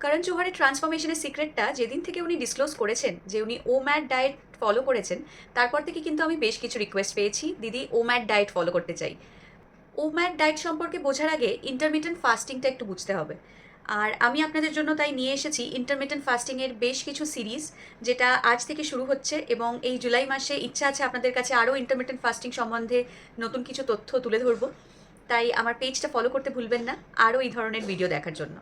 করণ জোহরের ট্রান্সফরমেশনের সিক্রেটটা যেদিন থেকে উনি ডিসক্লোজ করেছেন যে উনি ওম্যাড ডায়েট ফলো করেছেন, তারপর থেকে কিন্তু আমি বেশ কিছু রিকোয়েস্ট পেয়েছি, দিদি ওম্যাড ডায়েট ফলো করতে চাই। ওম্যাড ডায়েট সম্পর্কে বোঝার আগে ইন্টারমিটেন্ট ফাস্টিংটা একটু বুঝতে হবে। আর আমি আপনাদের জন্য তাই নিয়ে এসেছি ইন্টারমিটেন্ট ফাস্টিংয়ের বেশ কিছু সিরিজ, যেটা আজ থেকে শুরু হচ্ছে এবং এই জুলাই মাসে ইচ্ছা আছে আপনাদের কাছে আরও ইন্টারমিটেন্ট ফাস্টিং সম্বন্ধে নতুন কিছু তথ্য তুলে ধরবো। তাই আমার পেজটা ফলো করতে ভুলবেন না আরও এই ধরনের ভিডিও দেখার জন্য।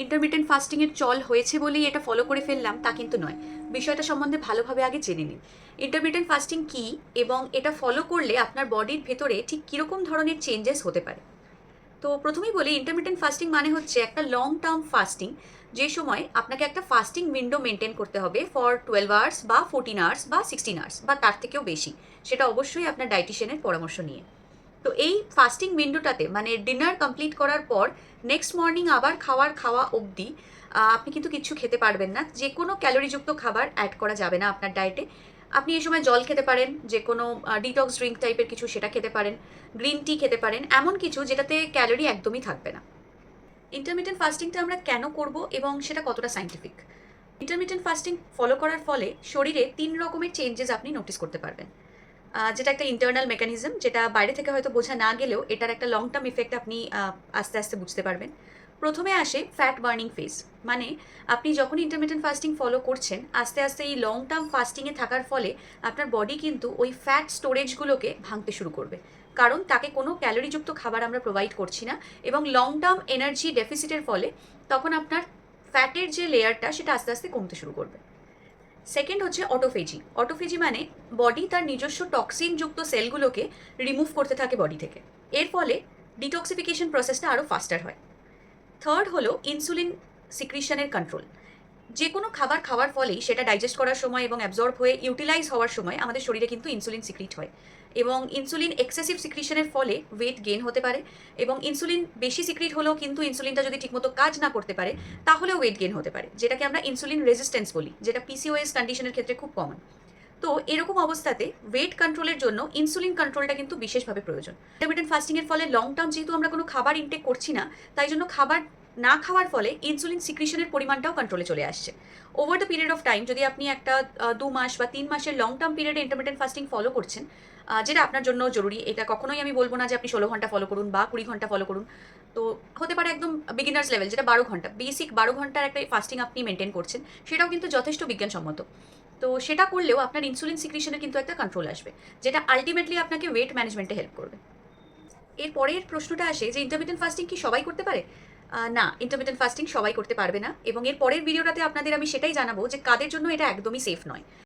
ইন্টারমিটেন্ট ফাস্টিংয়ের চল হয়েছে বলেই এটা ফলো করে ফেললাম তা কিন্তু নয়, বিষয়টা সম্বন্ধে ভালোভাবে আগে জেনে নিন। ইন্টারমিটেন্ট ফাস্টিং কী এবং এটা ফলো করলে আপনার বডির ভেতরে ঠিক কীরকম ধরনের চেঞ্জেস হতে পারে। তো প্রথমেই বলি, ইন্টারমিটেন্ট ফাস্টিং মানে হচ্ছে একটা লং টার্ম ফাস্টিং, যে সময় আপনাকে একটা ফাস্টিং উইন্ডো মেনটেন করতে হবে ফর 12 আওয়ার্স বা 14 আওয়ার্স বা 16 আওয়ার্স বা তার থেকেও বেশি, সেটা অবশ্যই আপনার ডায়েটিশিয়ানের পরামর্শ নিয়ে। তো এই ফাস্টিং উইন্ডোটাতে মানে ডিনার কমপ্লিট করার পর নেক্সট মর্নিং আবার খাওয়া অবধি আপনি কিন্তু কিছু খেতে পারবেন না, যে কোনো ক্যালোরিযুক্ত খাবার অ্যাড করা যাবে না আপনার ডায়েটে। আপনি এই সময় জল খেতে পারেন, যে কোনো ডিটক্স ড্রিঙ্ক টাইপের কিছু সেটা খেতে পারেন, গ্রিন টি খেতে পারেন, এমন কিছু যেটাতে ক্যালোরি একদমই থাকবে না। ইন্টারমিটেন্ট ফাস্টিংটা আমরা কেন করব এবং সেটা কতটা সাইন্টিফিক? ইন্টারমিটেন্ট ফাস্টিং ফলো করার ফলে শরীরে 3 রকমের চেঞ্জেস আপনি নোটিস করতে পারবেন, যেটা একটা ইন্টারনাল মেকানিজম, যেটা বাইরে থেকে হয়তো বোঝা না গেলেও এটার একটা লং টার্ম ইফেক্ট আপনি আস্তে আস্তে বুঝতে পারবেন। প্রথমে আসে ফ্যাট বার্নিং ফেজ, মানে আপনি যখন ইন্টারমিটেন্ট ফাস্টিং ফলো করছেন আস্তে আস্তে এই লং টার্ম ফাস্টিংয়ে থাকার ফলে আপনার বডি কিন্তু ওই ফ্যাট স্টোরেজগুলোকে ভাঙতে শুরু করবে, কারণ তাকে কোনো ক্যালোরিযুক্ত খাবার আমরা প্রোভাইড করছি না এবং লং টার্ম এনার্জি ডেফিসিটের ফলে তখন আপনার ফ্যাটের যে লেয়ারটা সেটা আস্তে আস্তে কমতে শুরু করবে। সেকেন্ড হচ্ছে অটোফেজি। অটোফেজি মানে বডি তার নিজস্ব টক্সিনযুক্ত সেলগুলোকে রিমুভ করতে থাকে বডি থেকে, এর ফলে ডিটক্সিফিকেশন প্রসেসটা আরও ফাস্টার হয়। থার্ড হলো ইনসুলিন সিক্রিশনের কন্ট্রোল। যে কোনো খাবার খাওয়ার ফলেই সেটা ডাইজেস্ট করার সময় এবং অ্যাবজর্ব হয়ে ইউটিলাইজ হওয়ার সময় আমাদের শরীরে কিন্তু ইনসুলিন সিক্রিট হয় এবং ইনসুলিন এক্সেসিভ সিক্রিশনের ফলে ওয়েট গেইন হতে পারে এবং ইনসুলিন বেশি সিক্রিট হলেও কিন্তু ইনসুলিনটা যদি ঠিকমতো কাজ না করতে পারে তাহলেও ওয়েট গেইন হতে পারে, যেটাকে আমরা ইনসুলিন রেজিস্ট্যান্স বলি, যেটা পিসিওএস কন্ডিশনের ক্ষেত্রে খুব কমন। তো এরকম অবস্থাতে ওয়েট কন্ট্রোলের জন্য ইনসুলিন কন্ট্রোলটা কিন্তু বিশেষভাবে প্রয়োজন। ইন্টারমিটেন্ট ফাস্টিংয়ের ফলে লং টার্ম যেহেতু আমরা কোনো খাবার ইনটেক করছি না, তাই জন্য খাবার না খাওয়ার ফলে ইনসুলিন সিক্রিশনের পরিমাণটাও কন্ট্রোলে চলে আসছে। Over the period of time যদি আপনি একটা 2 মাস বা 3 মাসের লং টার্ম পিরিয়ডে ইন্টারমিটেন্ট ফাস্টিং ফলো করছেন, যেটা আপনার জন্য জরুরি, এটা কখনোই আমি বলবো না যে আপনি 16 ঘন্টা ফলো করুন বা 20 ঘন্টা ফলো করুন। তো হতে পারে একদম বিগিনার্স লেভেল, যেটা 12 ঘন্টা, বেসিক 12 ঘন্টার একটা ফাস্টিং আপনি মেনটেন করছেন, সেটাও কিন্তু যথেষ্ট বিজ্ঞানসম্মত। তো সেটা করলেও আপনার ইনসুলিন সিক্রিশনের কিন্তু একটা কন্ট্রোল আসবে, যেটা আলটিমেটলি আপনাকে ওয়েট ম্যানেজমেন্টে হেল্প করবে। এর পরের প্রশ্নটা আসে যে ইন্টারমিটেন্ট ফাস্টিং কি সবাই করতে পারে? না, ইন্টারমিটেন্ট ফাস্টিং সবাই করতে পারবে না এবং এর পরের ভিডিওটাতে আপনাদের আমি সেটাই জানাবো যে কাদের জন্য এটা একদমই সেফ নয়।